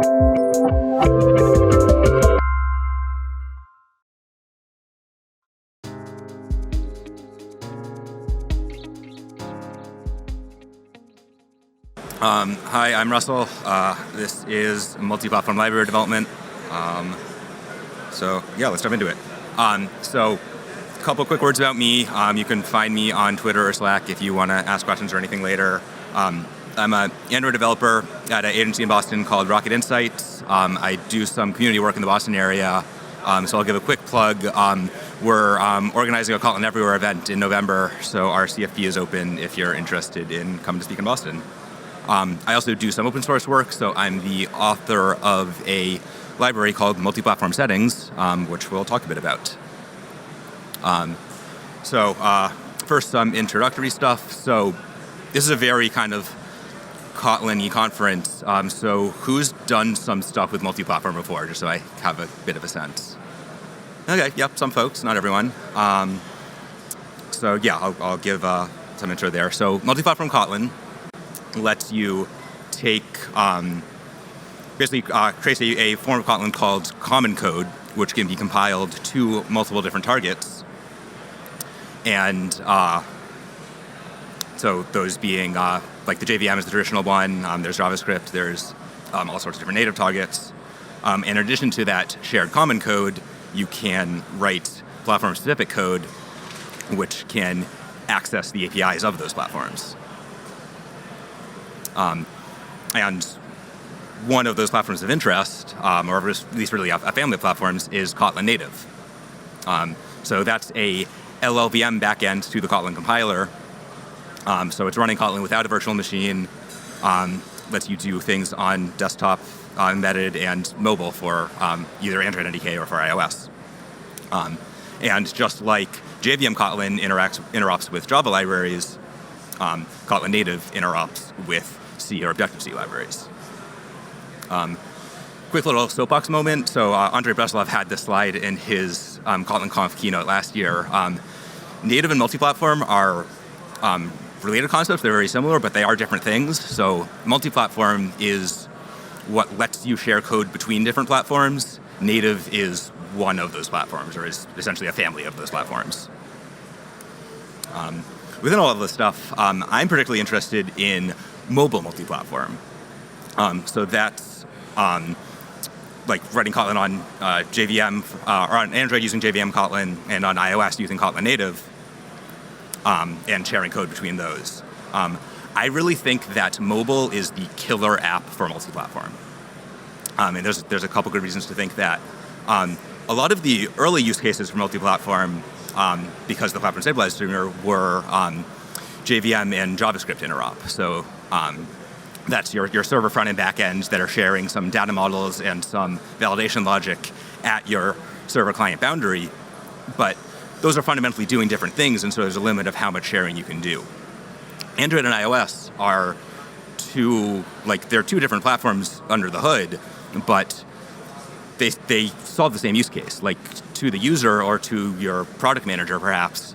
Hi, I'm Russell. This is multi-platform library development. So let's jump into it. So a couple quick words about me. You can find me on Twitter or Slack if you want to ask questions or anything later. I'm an Android developer at an agency in Boston called Rocket Insights. I do some community work in the Boston area. So I'll give a quick plug. We're organizing a Kotlin Everywhere event in November, so our CFP is open if you're interested in coming to speak in Boston. I also do some open source work, so I'm the author of a library called Multiplatform Settings, which we'll talk a bit about. First, some introductory stuff. So this is a very kind of Kotlin-y conference. So who's done some stuff with multi-platform before, just so I have a bit of a sense? Okay, yep, some folks, not everyone. I'll give some intro there. So multi-platform Kotlin lets you take, creates a form of Kotlin called common code, which can be compiled to multiple different targets. And so those being, like the JVM is the traditional one, there's JavaScript, there's all sorts of different native targets. In addition to that shared common code, you can write platform-specific code, which can access the APIs of those platforms. And one of those platforms of interest, or at least really a family of platforms, is Kotlin native. So that's a LLVM backend to the Kotlin compiler. So it's running Kotlin without a virtual machine, lets you do things on desktop, embedded, and mobile for either Android NDK or for iOS. And just like JVM Kotlin interops with Java libraries, Kotlin native interops with C or Objective-C libraries. Quick little soapbox moment. So Andrei Breslov had this slide in his Kotlin Conf keynote last year. Native and multi-platform are related concepts. They're very similar, but they are different things. So multi-platform is what lets you share code between different platforms. Native is one of those platforms, or is essentially a family of those platforms. Within all of this stuff, I'm particularly interested in mobile multi-platform. So that's like writing Kotlin on JVM, or on Android using JVM Kotlin, and on iOS using Kotlin native, and sharing code between those. I really think that mobile is the killer app for multi-platform. And there's a couple good reasons to think that. A lot of the early use cases for multi-platform, because the platform stabilizer were JVM and JavaScript interop. So that's your server front and back ends that are sharing some data models and some validation logic at your server client boundary. But those are fundamentally doing different things, and so there's a limit of how much sharing you can do. Android and iOS are they're two different platforms under the hood, but they solve the same use case. Like to the user or to your product manager, perhaps,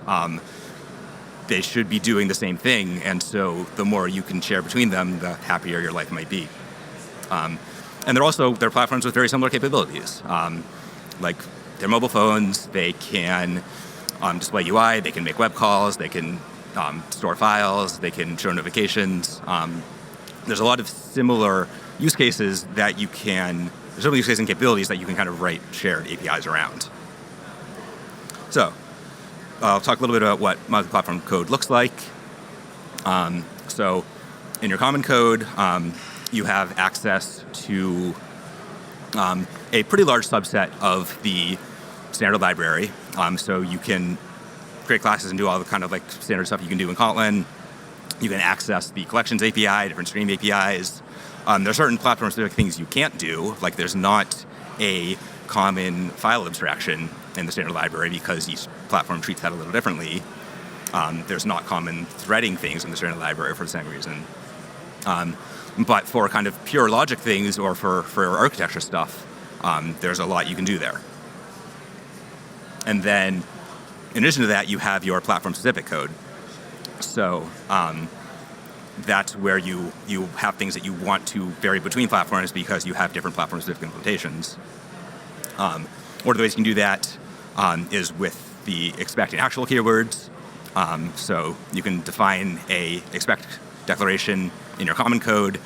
they should be doing the same thing, and so the more you can share between them, the happier your life might be. And they're platforms with very similar capabilities. Like they're mobile phones, they can display UI, they can make web calls, they can store files, they can show notifications. There's a lot of similar use cases that you can, there's so many use cases and capabilities that you can kind of write shared APIs around. So I'll talk a little bit about what multi-platform code looks like. So in your common code, you have access to a pretty large subset of the standard library. So you can create classes and do all the kind of like standard stuff you can do in Kotlin. You can access the collections API, different stream APIs. There are certain platform-specific things you can't do, like there's not a common file abstraction in the standard library because each platform treats that a little differently. There's not common threading things in the standard library for the same reason. But for kind of pure logic things or for architecture stuff, there's a lot you can do there. And then, in addition to that, you have your platform-specific code. So that's where you have things that you want to vary between platforms because you have different platform-specific implementations. One of the ways you can do that is with the expect and actual keywords. So you can define a expect declaration in your common code,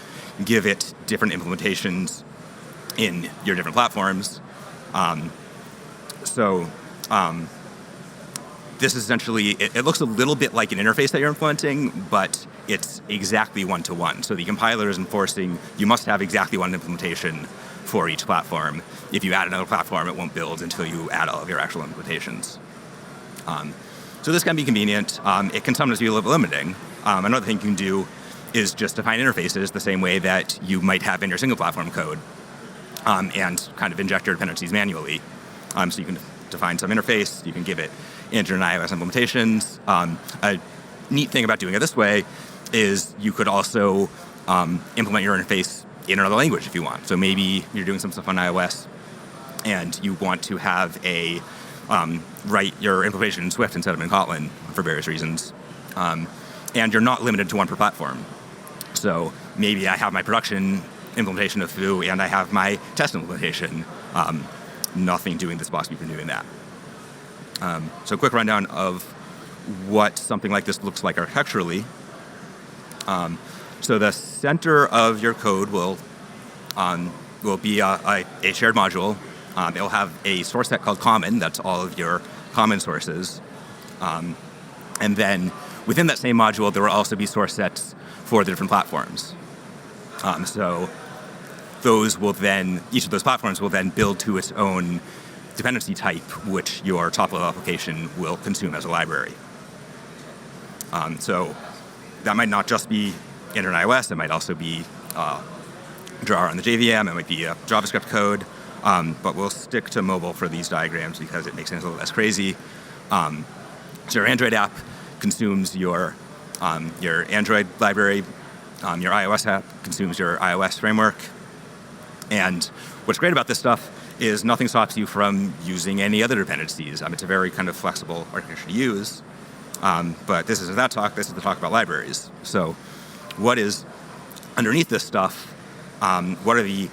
give it different implementations in your different platforms. This is essentially, it looks a little bit like an interface that you're implementing, but it's exactly one-to-one. So the compiler is enforcing you must have exactly one implementation for each platform. If you add another platform, it won't build until you add all of your actual implementations. So this can be convenient. It can sometimes be a little bit limiting. Another thing you can do is just define interfaces the same way that you might have in your single platform code and kind of inject your dependencies manually. So you can define some interface, you can give it Android and iOS implementations. A neat thing about doing it this way is you could also implement your interface in another language if you want. So maybe you're doing some stuff on iOS and you want to have a write your implementation in Swift instead of in Kotlin for various reasons. And you're not limited to one per platform. So maybe I have my production implementation of Foo and I have my test implementation. Nothing doing this box from doing that. So a quick rundown of what something like this looks like architecturally. So the center of your code will be a shared module. It'll have a source set called common. That's all of your common sources. And then within that same module, there will also be source sets for the different platforms. So those will then, each of those platforms will then build to its own dependency type, which your top-level application will consume as a library. So that might not just be Android and iOS. It might also be jar on the JVM. It might be a JavaScript code. But we'll stick to mobile for these diagrams because it makes things a little less crazy. So your Android app consumes your Android library. Your iOS app consumes your iOS framework. And what's great about this stuff is nothing stops you from using any other dependencies. It's a very kind of flexible architecture to use. But this isn't that talk. This is the talk about libraries. So what is underneath this stuff? What are the,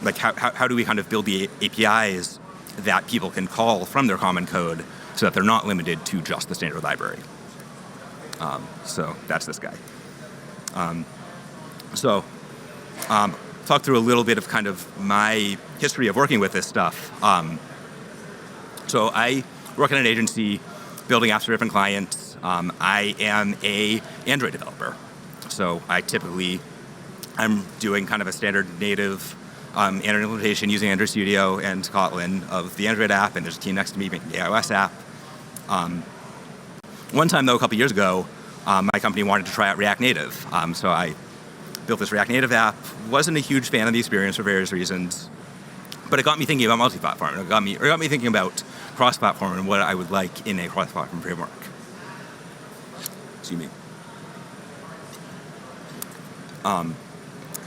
like, how do we kind of build the APIs that people can call from their common code so that they're not limited to just the standard library? So that's this guy. Talk through a little bit of kind of my history of working with this stuff. So I work in an agency building apps for different clients. I am a Android developer. So I'm doing kind of a standard native Android implementation using Android Studio and Kotlin of the Android app, and there's a team next to me making the iOS app. One time, though, a couple years ago, my company wanted to try out React Native. So I built this React Native app. Wasn't a huge fan of the experience for various reasons, but it got me thinking about multi-platform. It got me thinking about cross-platform and what I would like in a cross-platform framework. Excuse me.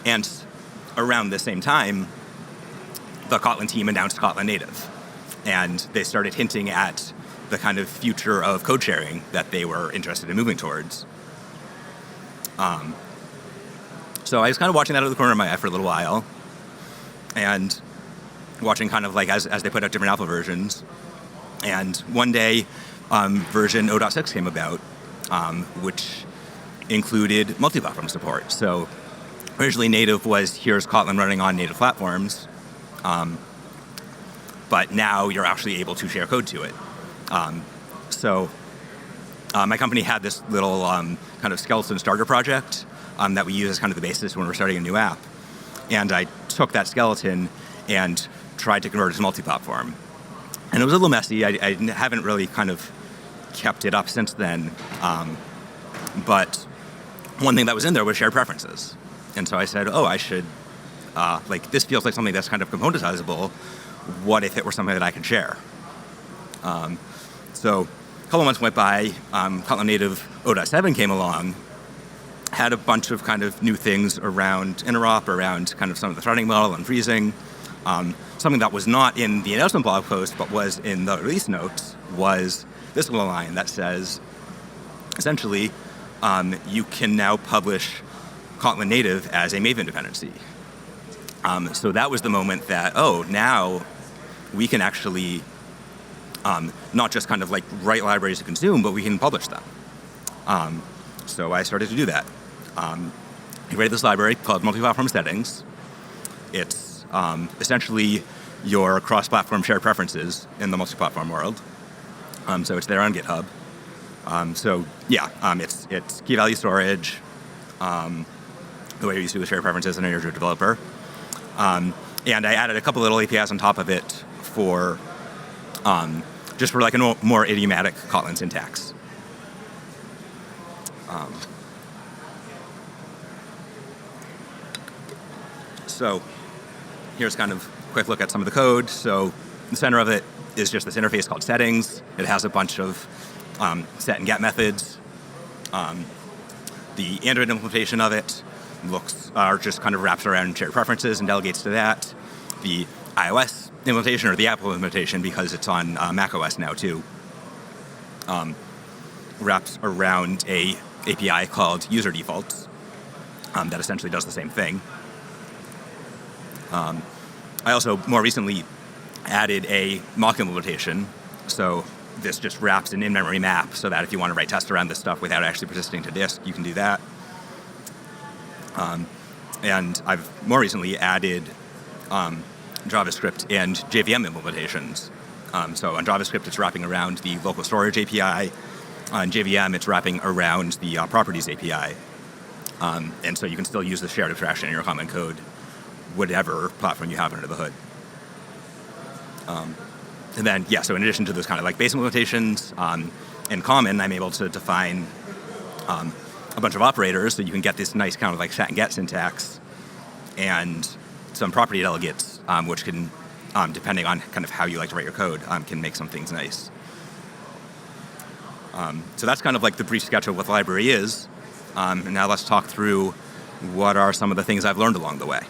And around the same time, the Kotlin team announced Kotlin Native, and they started hinting at the kind of future of code sharing that they were interested in moving towards. So I was kind of watching that out of the corner of my eye for a little while, and watching kind of like as they put out different alpha versions. And one day, version 0.6 came about, which included multi-platform support. So originally native was here's Kotlin running on native platforms, but now you're actually able to share code to it. My company had this little kind of skeleton starter project that we use as kind of the basis when we're starting a new app. And I took that skeleton and tried to convert it to multi-platform. And it was a little messy. I haven't really kind of kept it up since then. But one thing that was in there was shared preferences. And so I said, I should, this feels like something that's kind of componentizable. What if it were something that I could share? So a couple months went by, Kotlin Native 0.7 came along, had a bunch of kind of new things around interop, around kind of some of the threading model and freezing. Something that was not in the announcement blog post, but was in the release notes, was this little line that says, essentially, you can now publish Kotlin native as a Maven dependency. So that was the moment that, now we can actually not just kind of like write libraries to consume, but we can publish them. So I started to do that. I created this library called Multiplatform Settings. It's essentially your cross-platform shared preferences in the multi-platform world. So it's there on GitHub. It's key value storage, the way you used to do with shared preferences in an Azure developer. And I added a couple little APIs on top of it for just for like a more idiomatic Kotlin syntax. So here's kind of a quick look at some of the code. So the center of it is just this interface called settings. It has a bunch of set and get methods. The Android implementation of it just kind of wraps around shared preferences and delegates to that. The iOS implementation, or the Apple implementation, because it's on macOS now too, wraps around a API called user defaults that essentially does the same thing. I also more recently added a mock implementation. So this just wraps an in-memory map so that if you want to write tests around this stuff without actually persisting to disk, you can do that. And I've more recently added JavaScript and JVM implementations. So on JavaScript, it's wrapping around the local storage API. On JVM, it's wrapping around the properties API. And so you can still use the shared abstraction in your common code, whatever platform you have under the hood. And then, so in addition to those kind of like base implementations, in Common, I'm able to define a bunch of operators so you can get this nice kind of like set and get syntax and some property delegates, which can, depending on kind of how you like to write your code, can make some things nice. So that's kind of like the brief sketch of what the library is. And now let's talk through what are some of the things I've learned along the way.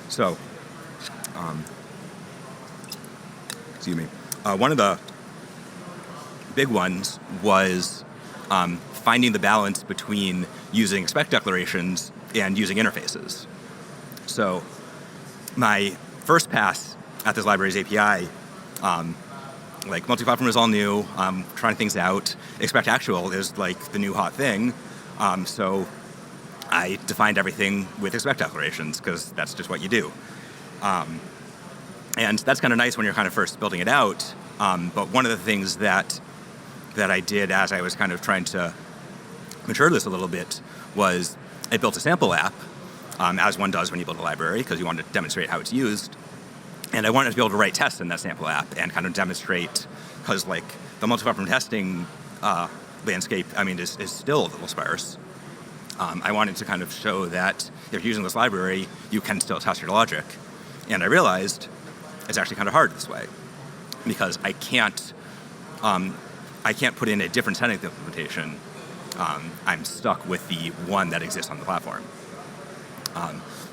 So, one of the big ones was finding the balance between using spec declarations and using interfaces. So my first pass at this library's API, like multi-platform is all new, trying things out. Expect actual is like the new hot thing. So I defined everything with expect declarations because that's just what you do. And that's kind of nice when you're kind of first building it out. But one of the things that I did as I was kind of trying to mature this a little bit was I built a sample app, as one does when you build a library, because you want to demonstrate how it's used. And I wanted to be able to write tests in that sample app and kind of demonstrate, because like the multi-platform testing landscape, is still a little sparse. I wanted to kind of show that if you're using this library, you can still test your logic. And I realized it's actually kind of hard this way because I can't put in a different setting implementation. I'm stuck with the one that exists on the platform.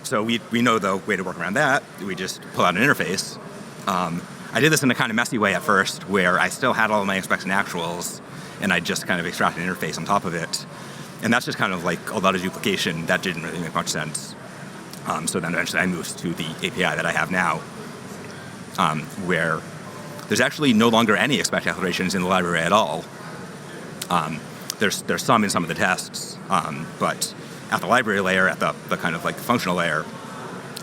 So we know the way to work around that. We just pull out an interface. I did this in a kind of messy way at first where I still had all of my expects and actuals and I just kind of extracted an interface on top of it. And that's just kind of like a lot of duplication that didn't really make much sense. So then eventually I moved to the API that I have now, where there's actually no longer any expect declarations in the library at all. There's some in some of the tests, but at the library layer, at the kind of like the functional layer,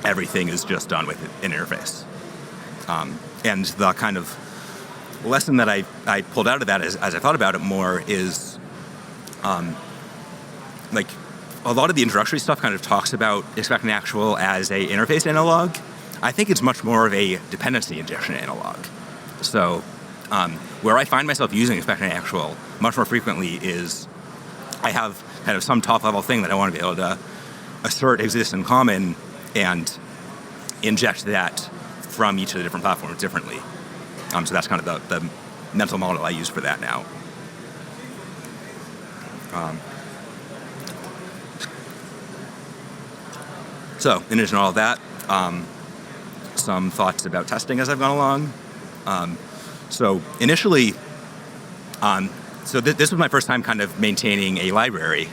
everything is just done with an interface. And the kind of lesson that I pulled out of that as I thought about it more is like a lot of the introductory stuff kind of talks about expect and actual as a interface analog. I think it's much more of a dependency injection analog. So where I find myself using expect and actual much more frequently is I have kind of some top level thing that I want to be able to assert exists in common and inject that from each of the different platforms differently. So that's kind of the mental model I use for that now. So in addition to all of that, some thoughts about testing as I've gone along. So initially, this was my first time kind of maintaining a library.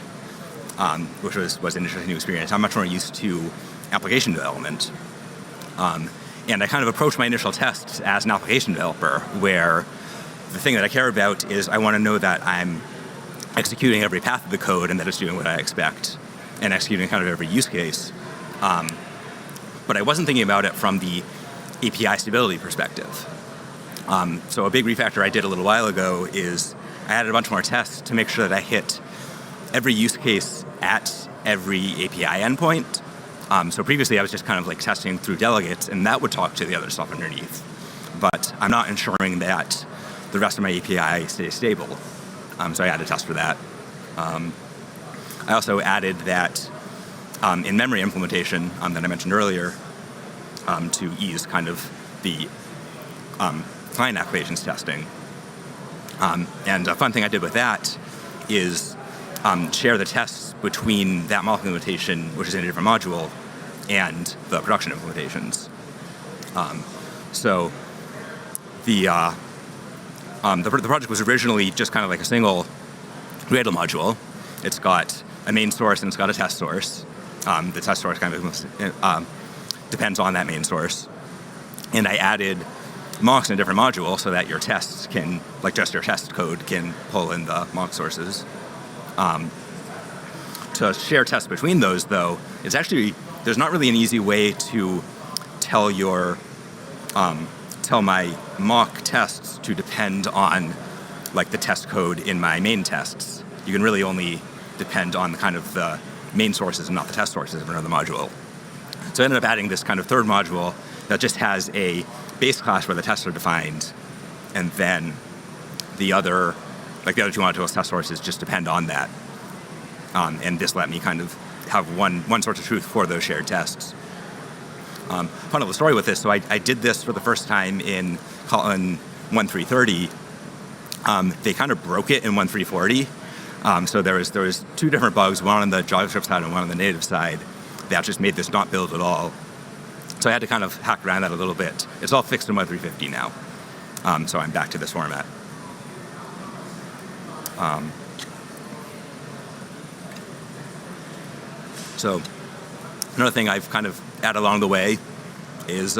which was an interesting new experience. I'm much more used to application development. And I kind of approach my initial tests as an application developer, where the thing that I care about is I want to know that I'm executing every path of the code and that it's doing what I expect, and executing kind of every use case. But I wasn't thinking about it from the API stability perspective. So a big refactor I did a little while ago is I added a bunch more tests to make sure that I hit every use case at every API endpoint. So previously I was just kind of like testing through delegates, and that would talk to the other stuff underneath. But I'm not ensuring that the rest of my API stays stable. So I added a test for that. I also added that in-memory implementation that I mentioned earlier to ease kind of the client applications testing. And a fun thing I did with that is share the tests between that model implementation, which is in a different module, and the production implementations. So the project was originally just kind of like a single Gradle module. It's got a main source and it's got a test source. The test source kind of depends on that main source. And I added mocks in a different module so that your tests can, like just your test code, can pull in the mock sources. To share tests between those, though, it's actually, there's not really an easy way to tell my mock tests to depend on like the test code in my main tests. You can really only depend on the kind of the main sources and not the test sources of another module. So I ended up adding this kind of third module that just has a base class where the tests are defined, and then the other two modules test sources just depend on that. And this let me kind of have one source of truth for those shared tests. Fun little story with this. So I did this for the first time in Kotlin 1.3.30. They kind of broke it in 1.3.40. So there was two different bugs, one on the JavaScript side and one on the native side, that just made this not build at all. So I had to kind of hack around that a little bit. It's all fixed in 1.3.50 now. So I'm back to this format. So another thing I've kind of added along the way is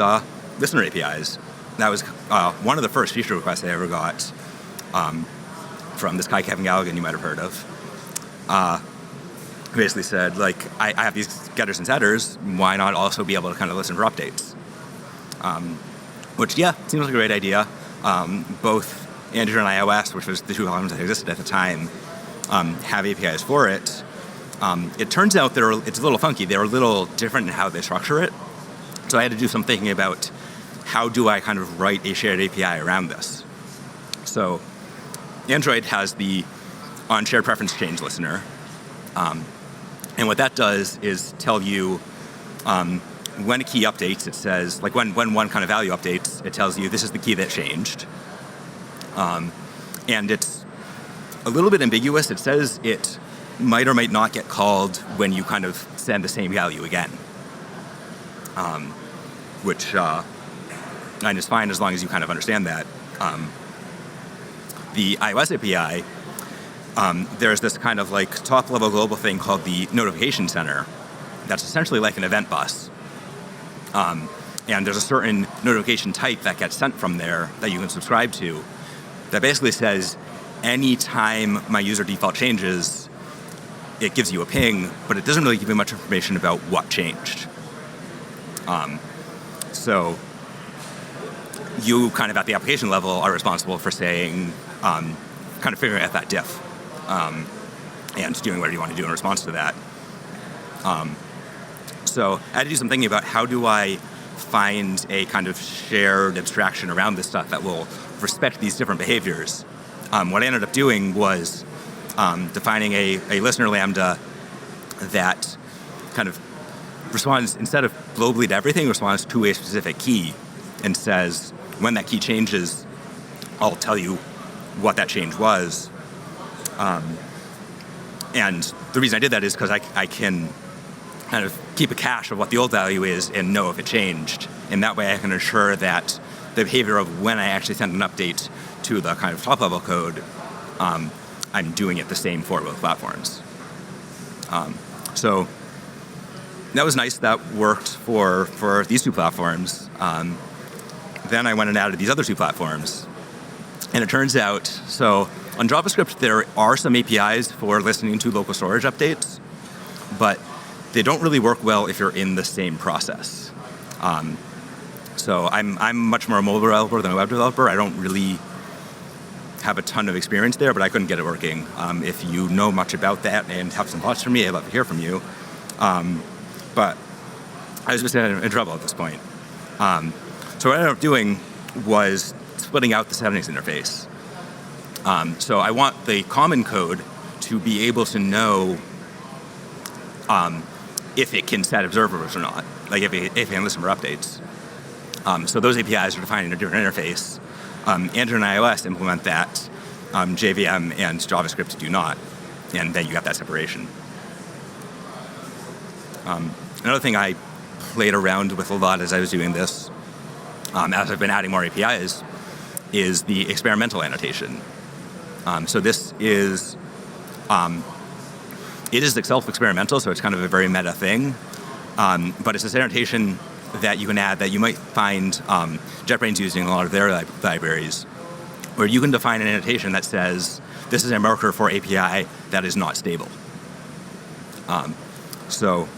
listener APIs. That was one of the first feature requests I ever got from this guy, Kevin Galligan, you might have heard of. He basically said, like, I have these getters and setters, why not also be able to kind of listen for updates? Which, yeah, seems like a great idea. Both Android and iOS, which was the two platforms that existed at the time, have APIs for it. It turns out it's a little funky. They're a little different in how they structure it. So I had to do some thinking about how do I kind of write a shared API around this. So Android has the on-shared preference change listener. And what that does is tell you when a key updates, it says, like when one kind of value updates, it tells you this is the key that changed. And it's a little bit ambiguous. It says it might or might not get called when you kind of send the same value again. Which is fine as long as you kind of understand that. The iOS API, there's this kind of like top-level global thing called the notification center that's essentially like an event bus. And there's a certain notification type that gets sent from there that you can subscribe to that basically says anytime my user default changes, it gives you a ping, but it doesn't really give you much information about what changed. So you kind of at the application level are responsible for saying, kind of figuring out that diff and doing whatever you want to do in response to that. So I had to do some thinking about how do I find a kind of shared abstraction around this stuff that will respect these different behaviors. What I ended up doing was defining a listener lambda that kind of responds, instead of globally to everything, responds to a specific key and says, when that key changes, I'll tell you what that change was. And the reason I did that is because I can kind of keep a cache of what the old value is and know if it changed. And that way I can ensure that the behavior of when I actually send an update to the kind of top-level code, I'm doing it the same for both platforms. So that was nice. That worked for these two platforms. Then I went and added these other two platforms. And it turns out, so on JavaScript, there are some APIs for listening to local storage updates, but they don't really work well if you're in the same process. So I'm much more a mobile developer than a web developer. I don't really have a ton of experience there, but I couldn't get it working. If you know much about that and have some thoughts for me, I'd love to hear from you. But I was just in trouble at this point. So what I ended up doing was splitting out the settings interface. So I want the common code to be able to know if it can set observers or not, like if it can listen for updates. So those APIs are defined in a different interface. Android and iOS implement that. JVM and JavaScript do not. And then you have that separation. Another thing I played around with a lot as I was doing this, as I've been adding more APIs, is the experimental annotation. So this is, it is itself experimental, so it's kind of a very meta thing. But it's this annotation that you can add that you might find JetBrains using in a lot of their libraries, where you can define an annotation that says, this is a marker for API that is not stable. So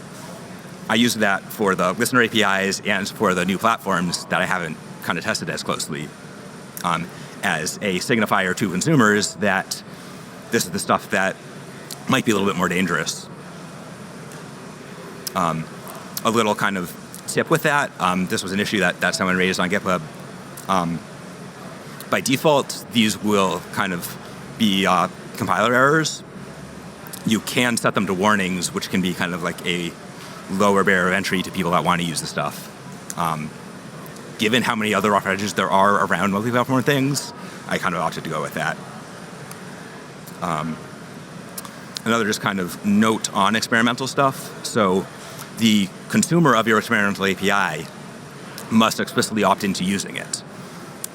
I use that for the listener APIs and for the new platforms that I haven't kind of tested as closely, as a signifier to consumers that this is the stuff that might be a little bit more dangerous. A little kind of tip with that, this was an issue that someone raised on GitHub. By default, these will kind of be compiler errors. You can set them to warnings, which can be kind of like a lower barrier of entry to people that want to use the stuff. Given how many other rough edges there are around multi-platform things, I kind of opted to go with that. Another just kind of note on experimental stuff. So the consumer of your experimental API must explicitly opt into using it.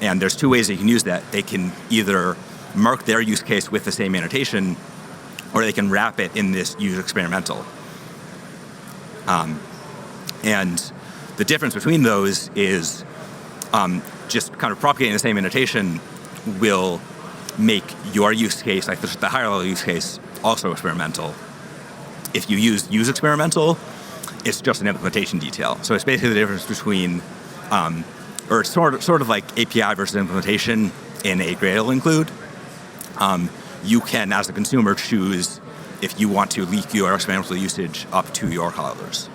And there's two ways they can use that. They can either mark their use case with the same annotation, or they can wrap it in this use experimental. And the difference between those is just kind of propagating the same annotation will make your use case, like the higher level use case, also experimental. If you use experimental, it's just an implementation detail. So it's basically the difference between, or it's sort of like API versus implementation in a Gradle include. You can, as a consumer, choose if you want to leak your experimental usage up to your callers.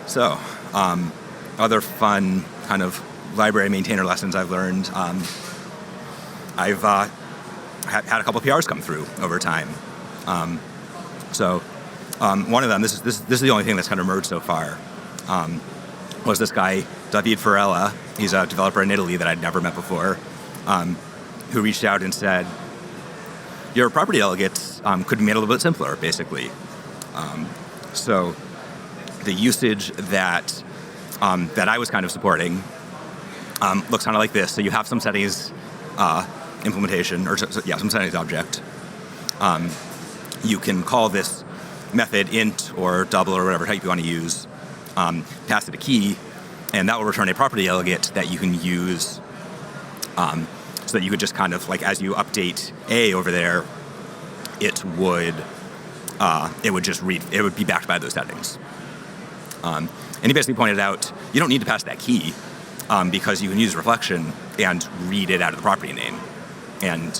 So, other fun kind of library maintainer lessons I've learned. I've had a couple of PRs come through over time. So one of them, this is the only thing that's kind of emerged so far, was this guy, David Farella. He's a developer in Italy that I'd never met before, who reached out and said, your property delegates could be made a little bit simpler, basically. So the usage that I was kind of supporting looks kind of like this. So you have some settings implementation, or some settings object. You can call this method int or double or whatever type you want to use, pass it a key, and that will return a property delegate that you can use, so that you could just kind of, like, as you update A over there, it would just read, it would be backed by those settings. And he basically pointed out, you don't need to pass that key, because you can use reflection and read it out of the property name. And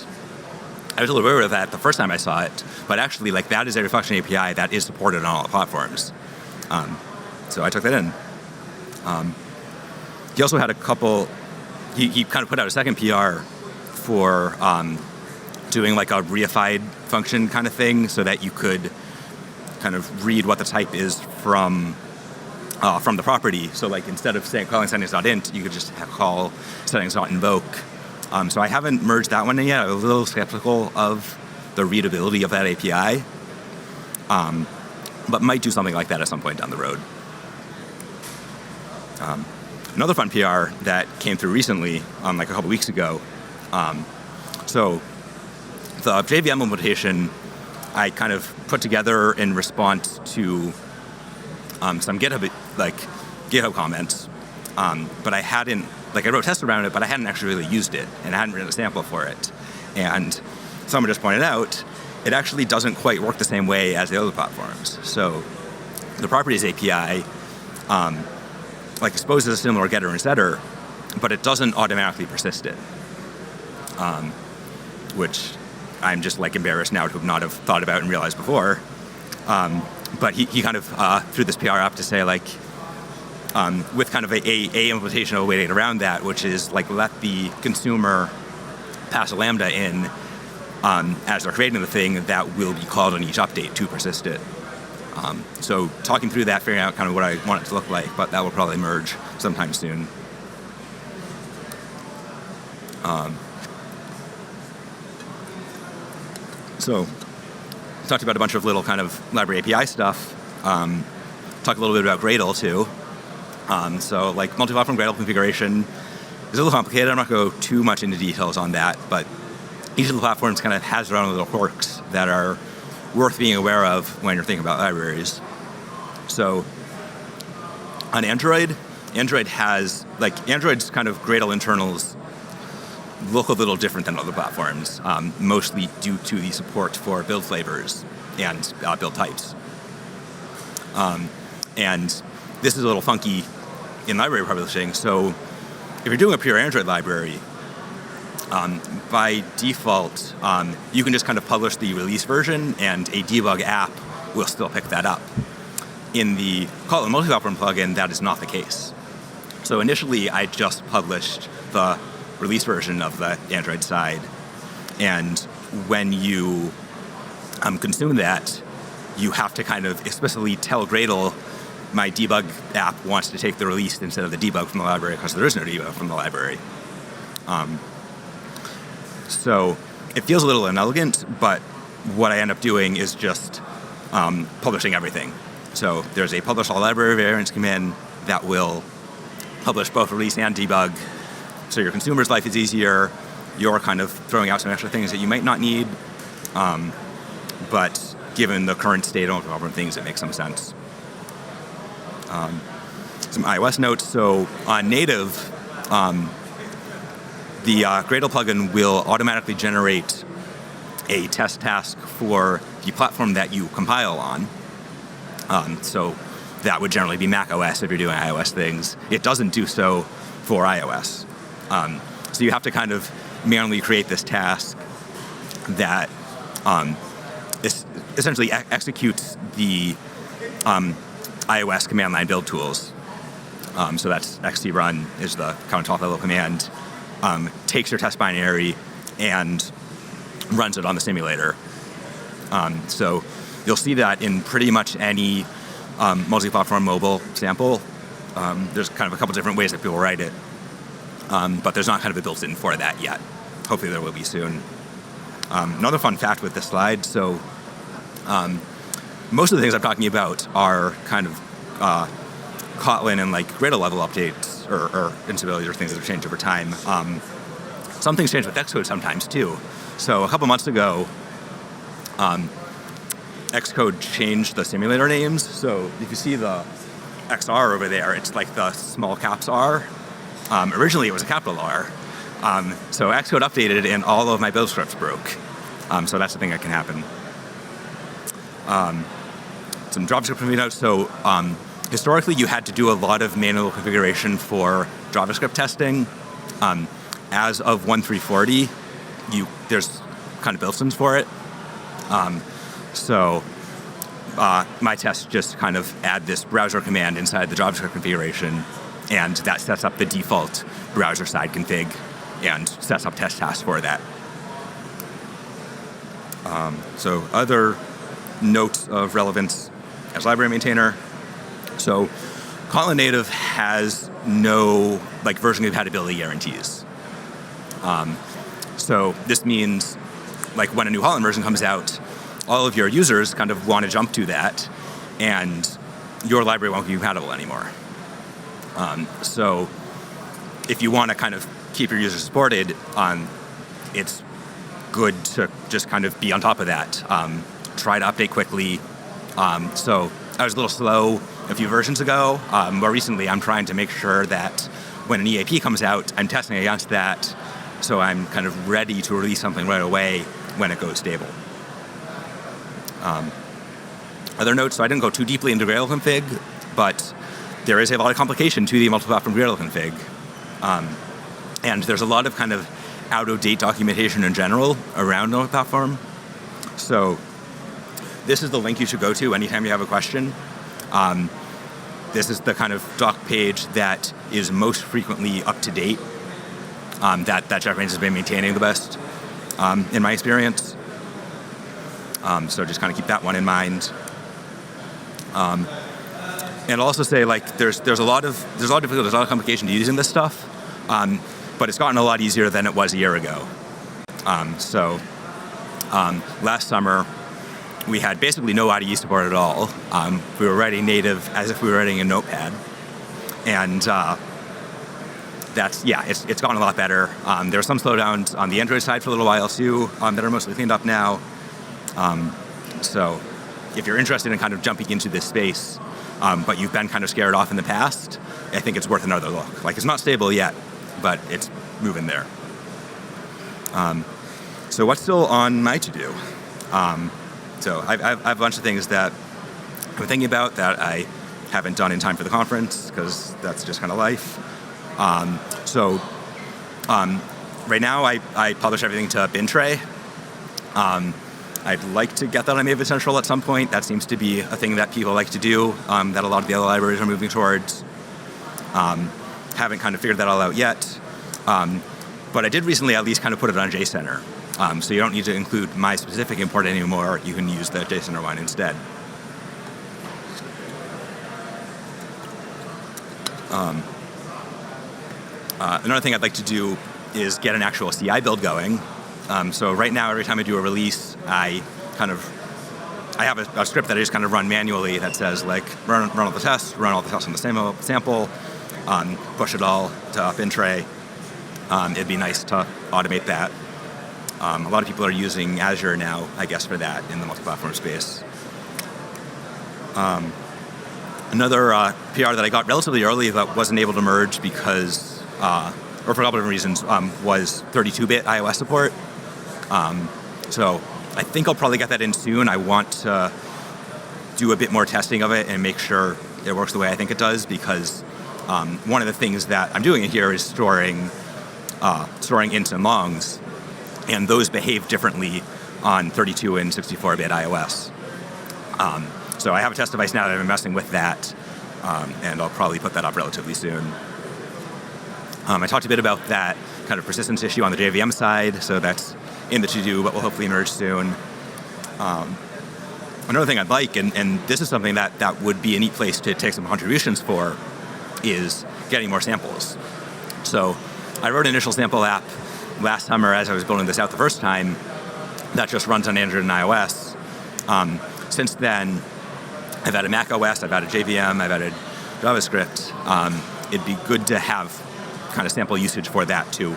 I was a little worried with that the first time I saw it, but actually, like, that is a reflection API that is supported on all the platforms. So I took that in. He also had a couple, he kind of put out a second PR for doing like a reified function kind of thing, so that you could kind of read what the type is from the property. So, like, instead of calling settings.int, you could just call settings.invoke. So I haven't merged that one in yet. I'm a little skeptical of the readability of that API, but might do something like that at some point down the road. Another fun PR that came through recently, like a couple weeks ago. So the JVM implementation I kind of put together in response to some GitHub comments, but I hadn't, I wrote tests around it, but I hadn't actually really used it, and I hadn't written a sample for it. And someone just pointed out, it actually doesn't quite work the same way as the other platforms. So the properties API, exposes a similar getter and setter, but it doesn't automatically persist it, which I'm just embarrassed now to not have thought about and realized before. But he kind of threw this PR up to say with kind of a implementation of a way to get around that, which is let the consumer pass a lambda in as they're creating the thing that will be called on each update to persist it. So talking through that, figuring out kind of what I want it to look like, but that will probably merge sometime soon. So talked about a bunch of little kind of library API stuff. Talk a little bit about Gradle too. So multi-platform Gradle configuration is a little complicated. I'm not going to go too much into details on that, but each of the platforms kind of has their own little quirks that are worth being aware of when you're thinking about libraries. So on Android has, Android's kind of Gradle internals look a little different than other platforms, mostly due to the support for build flavors and build types. And this is a little funky in library publishing. So if you're doing a pure Android library, by default, you can just kind of publish the release version and a debug app will still pick that up. In the Kotlin multi-platform plugin, that is not the case. So initially, I just published the release version of the Android side. And when you consume that, you have to kind of explicitly tell Gradle, my debug app wants to take the release instead of the debug from the library because there is no debug from the library. So it feels a little inelegant, but what I end up doing is just publishing everything. So there's a publish all library variants command that will publish both release and debug. So your consumer's life is easier. You're kind of throwing out some extra things that you might not need. But given the current state of multi-platform things, it makes some sense. Some iOS notes. So on native, the Gradle plugin will automatically generate a test task for the platform that you compile on. So that would generally be Mac OS if you're doing iOS things. It doesn't do so for iOS. So you have to kind of manually create this task that essentially executes the iOS command line build tools. So that's xcrun is the kind of top level command. Takes your test binary and runs it on the simulator. So you'll see that in pretty much any multi-platform mobile sample. There's kind of a couple different ways that people write it, but there's not kind of a built-in for that yet. Hopefully there will be soon. Another fun fact with this slide, so most of the things I'm talking about are kind of Kotlin and Gradle level updates or instabilities or things that have changed over time. Some things change with Xcode sometimes too. So a couple months ago, Xcode changed the simulator names. So if you see the XR over there, it's the small caps R. Originally it was a capital R. So Xcode updated and all of my build scripts broke. So that's the thing that can happen. Some JavaScript notes. So historically, you had to do a lot of manual configuration for JavaScript testing. As of 1.340, there's kind of built-ins for it. So my tests just kind of add this browser command inside the JavaScript configuration, and that sets up the default browser side config and sets up test tasks for that. So other notes of relevance as library maintainer. So Kotlin native has no version compatibility guarantees. So this means when a new Kotlin version comes out, all of your users kind of want to jump to that, and your library won't be compatible anymore. So if you want to kind of keep your users supported, it's good to just kind of be on top of that. Try to update quickly. So I was a little slow a few versions ago. More recently, I'm trying to make sure that when an EAP comes out, I'm testing against that, so I'm kind of ready to release something right away when it goes stable. Other notes, so I didn't go too deeply into Gradle config, but there is a lot of complication to the multi-platform Gradle config. And there's a lot of kind of out-of-date documentation in general around multi-platform. So this is the link you should go to anytime you have a question. This is the kind of doc page that is most frequently up to date, that JetBrains has been maintaining the best, in my experience. So just kind of keep that one in mind. And I'll also say, like, there's a lot of difficulty, there's a lot of complication to using this stuff, but it's gotten a lot easier than it was a year ago. Last summer, we had basically no IDE support at all. We were writing native as if we were writing in Notepad, and it's gotten a lot better. There were some slowdowns on the Android side for a little while too, that are mostly cleaned up now. So if you're interested in kind of jumping into this space, but you've been kind of scared off in the past, I think it's worth another look. Like, it's not stable yet, but it's moving there. So what's still on my to-do? So I have a bunch of things that I'm thinking about that I haven't done in time for the conference, because that's just kind of life. Right now I publish everything to Bintray. I'd like to get that on Maven Central at some point. That seems to be a thing that people like to do, that a lot of the other libraries are moving towards. Haven't kind of figured that all out yet. But I did recently at least kind of put it on JCenter. So you don't need to include my specific import anymore. You can use the JCenter one instead. Another thing I'd like to do is get an actual CI build going. So right now, every time I do a release, I have a script that I just kind of run manually that says, like, run all the tests on the same sample, push it all to Bintray. It'd be nice to automate that. A lot of people are using Azure now, I guess, for that in the multi-platform space. Another PR that I got relatively early that wasn't able to merge because, or for a couple of reasons, was 32-bit iOS support. So I think I'll probably get that in soon. I want to do a bit more testing of it and make sure it works the way I think it does, because one of the things that I'm doing here is storing ints and longs, and those behave differently on 32 and 64-bit iOS. So I have a test device now that I've been messing with that, and I'll probably put that up relatively soon. I talked a bit about that kind of persistence issue on the JVM side, so that's in the to-do, but will hopefully emerge soon. Another thing I'd like, and this is something that would be a neat place to take some contributions for, is getting more samples. So I wrote an initial sample app last summer as I was building this out the first time that just runs on Android and iOS. Since then, I've added Mac OS, I've added JVM, I've added JavaScript. It'd be good to have kind of sample usage for that too,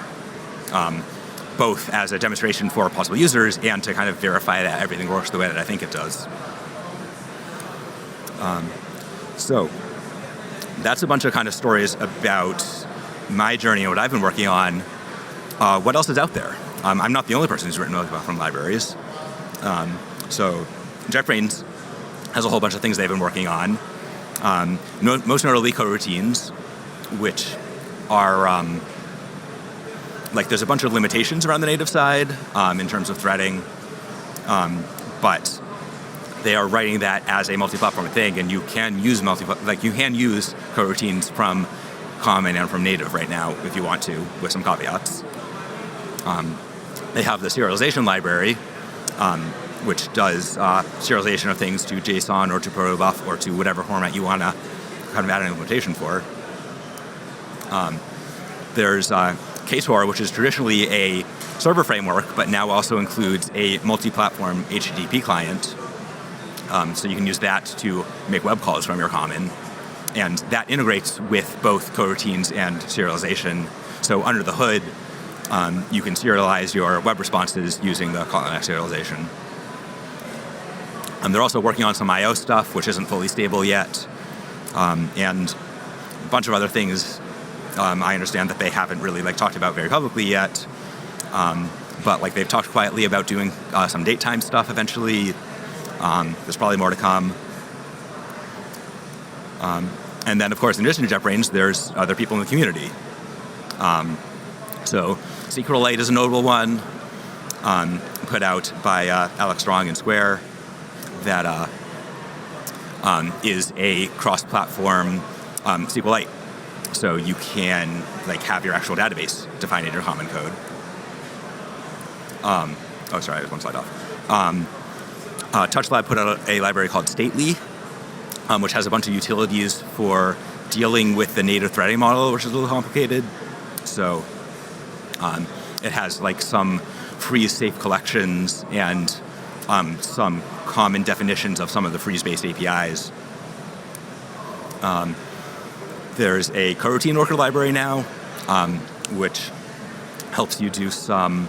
both as a demonstration for possible users and to kind of verify that everything works the way that I think it does. So that's a bunch of kind of stories about my journey and what I've been working on. What else is out there? I'm not the only person who's written from libraries. So JetBrains has a whole bunch of things they've been working on. Most notably coroutines, which are like, there's a bunch of limitations around the native side in terms of threading, but they are writing that as a multi-platform thing, and you can use coroutines from Common and from native right now if you want to, with some caveats. They have the serialization library, which does serialization of things to JSON or to protobuf or to whatever format you want to kind of add an implementation for. There's KTOR, which is traditionally a server framework, but now also includes a multi-platform HTTP client. So you can use that to make web calls from your Common. and that integrates with both coroutines and serialization. So under the hood, you can serialize your web responses using the Kotlin X serialization. They're also working on some I/O stuff, which isn't fully stable yet, and a bunch of other things. I understand that they haven't really talked about very publicly yet, but they've talked quietly about doing some date time stuff eventually. There's probably more to come. And then, of course, in addition to JetBrains, there's other people in the community. So SQLite is a notable one, put out by Alex Strong and Square, that is a cross-platform SQLite. So you can have your actual database defined in your common code. Oh, sorry, I was one slide off. TouchLab put out a library called Stately, which has a bunch of utilities for dealing with the native threading model, which is a little complicated. So it has some freeze-safe collections and some common definitions of some of the freeze-based APIs. There's a coroutine worker library now, which helps you do some,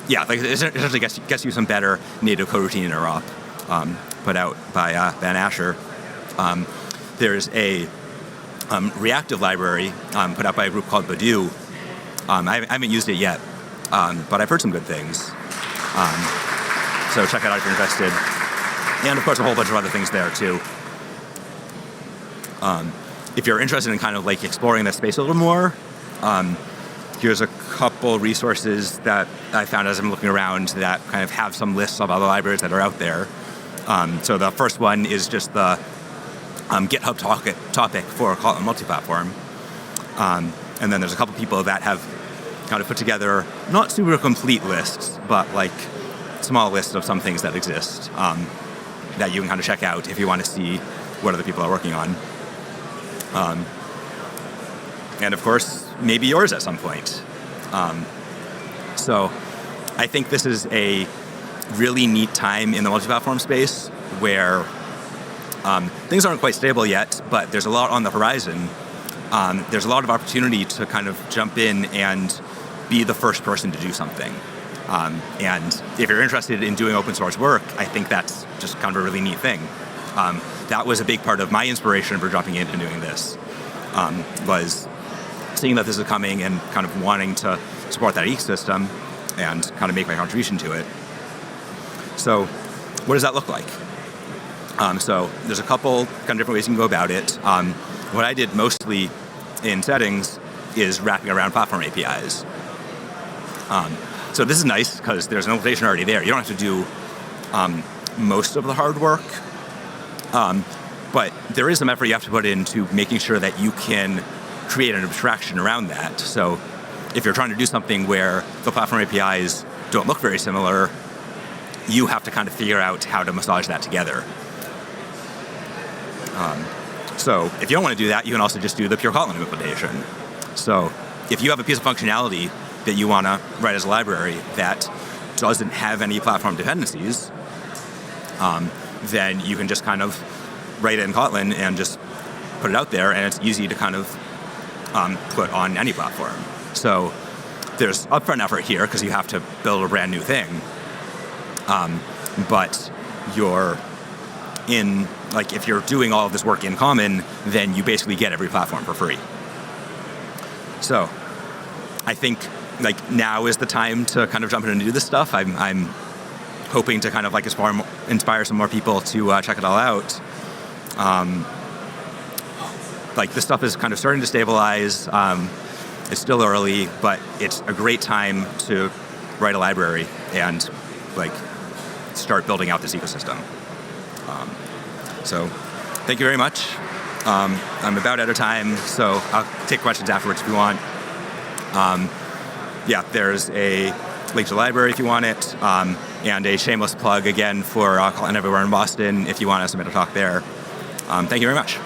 it essentially gets you some better native coroutine interop, put out by Ben Asher. There's a reactive library put out by a group called Badoo. I haven't used it yet, but I've heard some good things. So check it out if you're interested. And of course, a whole bunch of other things there too. If you're interested in exploring that space a little more, here's a couple resources that I found as I'm looking around that have some lists of other libraries that are out there. So the first one is just the GitHub topic for Kotlin Multiplatform. And then there's a couple people that have put together not super complete lists, but small lists of some things that exist that you can check out if you want to see what other people are working on. And of course, maybe yours at some point. So I think this is a really neat time in the multi-platform space where things aren't quite stable yet, but there's a lot on the horizon. There's a lot of opportunity to jump in and be the first person to do something. And if you're interested in doing open source work, I think that's just a really neat thing. That was a big part of my inspiration for jumping in and doing this, was seeing that this is coming and wanting to support that ecosystem and make my contribution to it. So what does that look like? So there's a couple different ways you can go about it. What I did mostly in settings is wrapping around platform APIs. So this is nice because there's an implementation already there. You don't have to do most of the hard work, but there is some effort you have to put into making sure that you can create an abstraction around that. So if you're trying to do something where the platform APIs don't look very similar, you have to figure out how to massage that together. So if you don't want to do that, you can also just do the pure Kotlin implementation. So if you have a piece of functionality that you want to write as a library that doesn't have any platform dependencies, then you can just write it in Kotlin and just put it out there, and it's easy to put on any platform. So there's upfront effort here because you have to build a brand new thing, but you're in, if you're doing all of this work in common, then you basically get every platform for free. So I think now is the time to jump in and do this stuff. I'm hoping to inspire some more people to check it all out. This stuff is starting to stabilize. It's still early, but it's a great time to write a library and start building out this ecosystem. So thank you very much. I'm about out of time, so I'll take questions afterwards if you want. There's a link to the library if you want it, and a shameless plug again for Kotlin Everywhere in Boston if you want to submit a talk there. Thank you very much.